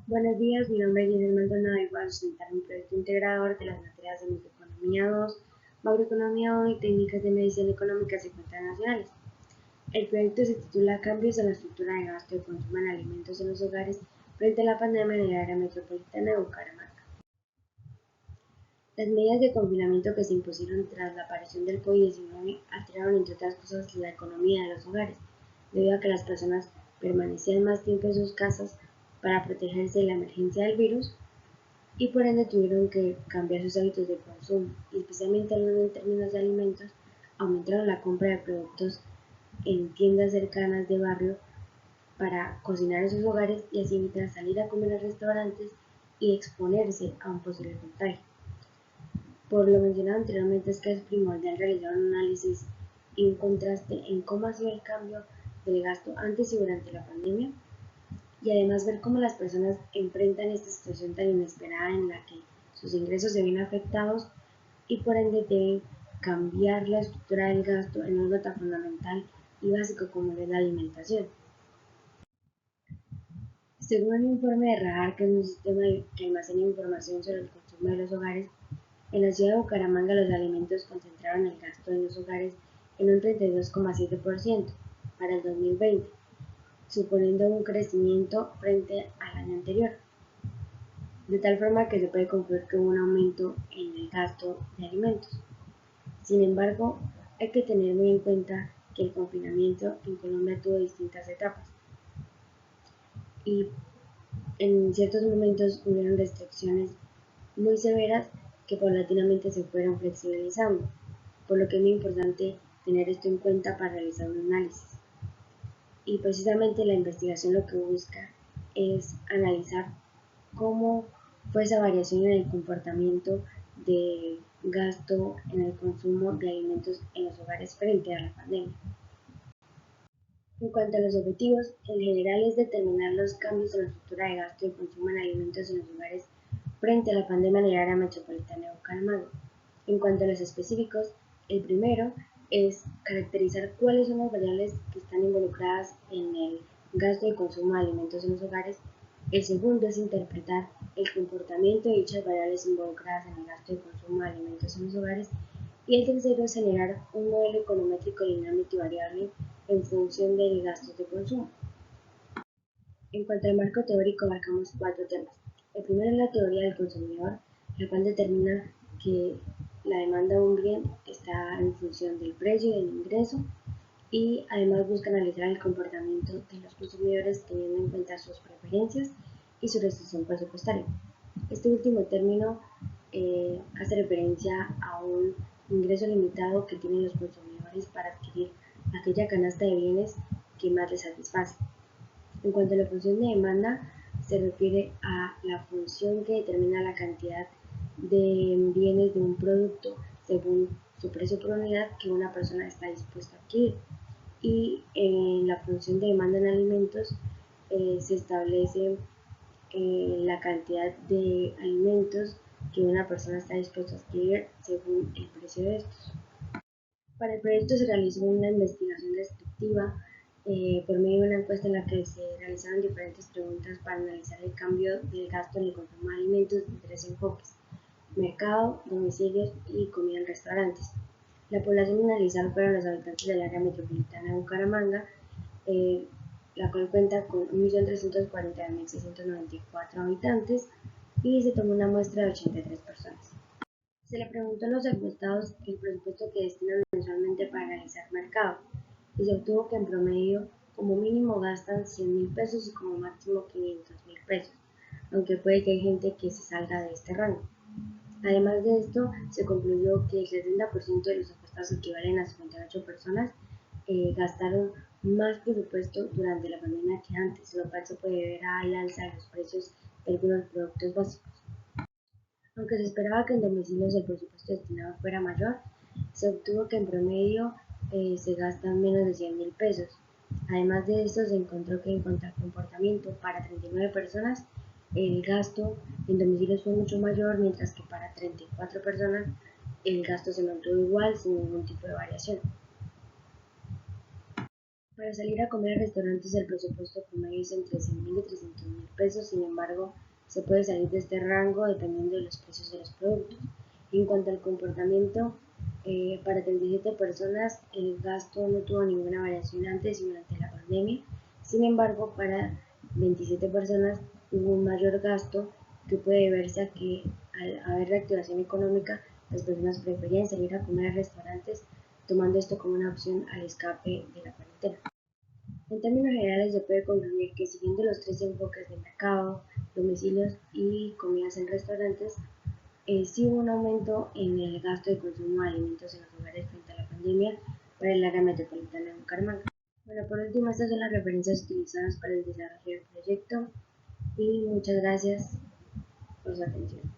Buenos días, mi nombre es Ginés Maldonado y voy a presentar un proyecto integrador de las materias de Microeconomía 2, Macroeconomía 1 y Técnicas de Medición Económicas y Cuentas Nacionales. El proyecto se titula Cambios en la estructura de gasto y consumo en alimentos en los hogares frente a la pandemia en el área metropolitana de Bucaramanga. Las medidas de confinamiento que se impusieron tras la aparición del COVID-19 alteraron, entre otras cosas, la economía de los hogares, debido a que las personas permanecían más tiempo en sus casas para protegerse de la emergencia del virus y por ende tuvieron que cambiar sus hábitos de consumo, y especialmente hablando en términos de alimentos, aumentaron la compra de productos en tiendas cercanas de barrio para cocinar en sus hogares y así evitar salir a comer a restaurantes y exponerse a un posible contagio. Por lo mencionado anteriormente, es que es primordial realizar un análisis y un contraste en cómo ha sido el cambio del gasto antes y durante la pandemia, y además ver cómo las personas enfrentan esta situación tan inesperada en la que sus ingresos se ven afectados y por ende deben cambiar la estructura del gasto en algo tan fundamental y básico como es la alimentación. Según el informe de RADAR, que es un sistema que almacena información sobre el consumo de los hogares, en la ciudad de Bucaramanga los alimentos concentraron el gasto en los hogares en un 32,7% para el 2020, suponiendo un crecimiento frente al año anterior, de tal forma que se puede concluir que hubo un aumento en el gasto de alimentos. Sin embargo, hay que tener muy en cuenta que el confinamiento en Colombia tuvo distintas etapas y en ciertos momentos hubieron restricciones muy severas que paulatinamente se fueron flexibilizando, por lo que es muy importante tener esto en cuenta para realizar un análisis. Y precisamente la investigación lo que busca es analizar cómo fue esa variación en el comportamiento de gasto en el consumo de alimentos en los hogares frente a la pandemia. En cuanto a los objetivos, en general es determinar los cambios en la estructura de gasto y consumo en alimentos en los hogares frente a la pandemia en el área metropolitana de Bucaramanga. En cuanto a los específicos, el primero es caracterizar cuáles son las variables que están involucradas en el gasto y consumo de alimentos en los hogares. El segundo es interpretar el comportamiento de dichas variables involucradas en el gasto y consumo de alimentos en los hogares. Y el tercero es generar un modelo econométrico dinámico y variable en función del gasto de consumo. En cuanto al marco teórico, abarcamos cuatro temas. El primero es la teoría del consumidor, la cual determina que la demanda de un bien está en función del precio y del ingreso, y además busca analizar el comportamiento de los consumidores teniendo en cuenta sus preferencias y su restricción presupuestaria. Este último término hace referencia a un ingreso limitado que tienen los consumidores para adquirir aquella canasta de bienes que más les satisface. En cuanto a la función de demanda, se refiere a la función que determina la cantidad de bienes de un producto según su precio por unidad que una persona está dispuesta a adquirir. Y en la función de demanda en alimentos se establece la cantidad de alimentos que una persona está dispuesta a adquirir según el precio de estos. Para el proyecto se realizó una investigación descriptiva por medio de una encuesta en la que se realizaron diferentes preguntas para analizar el cambio del gasto en el consumo de alimentos de tres enfoques: mercado, domicilios y comida en restaurantes. La población analizada fueron los habitantes del área metropolitana de Bucaramanga, eh, la cual cuenta con 1.340.694 habitantes, y se tomó una muestra de 83 personas. Se le preguntó a los encuestados el presupuesto que destinan mensualmente para realizar mercado, y se obtuvo que en promedio como mínimo gastan 100.000 pesos y como máximo 500.000 pesos, aunque puede que hay gente que se salga de este rango. Además de esto, se concluyó que el 70% de los encuestados, que equivalen a 58 personas, gastaron más presupuesto durante la pandemia que antes, lo cual se puede ver al alza de los precios de algunos productos básicos. Aunque se esperaba que en domicilios el presupuesto destinado fuera mayor, se obtuvo que en promedio se gastan menos de 100.000 pesos. Además de esto, se encontró que en cuanto al comportamiento, para 39 personas el gasto en domicilios fue mucho mayor, mientras que para 34 personas el gasto se mantuvo igual sin ningún tipo de variación. Para salir a comer a restaurantes el presupuesto promedio es entre 100.000 y 300.000 pesos, sin embargo, se puede salir de este rango dependiendo de los precios de los productos. En cuanto al comportamiento, para 37 personas el gasto no tuvo ninguna variación antes y durante la pandemia, sin embargo, para 27 personas hubo un mayor gasto que puede deberse a que al haber reactivación económica, las personas preferían salir a comer a restaurantes tomando esto como una opción al escape de la cuarentena. En términos generales, se puede concluir que siguiendo los tres enfoques de mercado, domicilios y comidas en restaurantes, sí hubo un aumento en el gasto de consumo de alimentos en los hogares frente a la pandemia para el área metropolitana de Bucaramanga. Bueno, por último, estas son las referencias utilizadas para el desarrollo del proyecto y muchas gracias por su atención.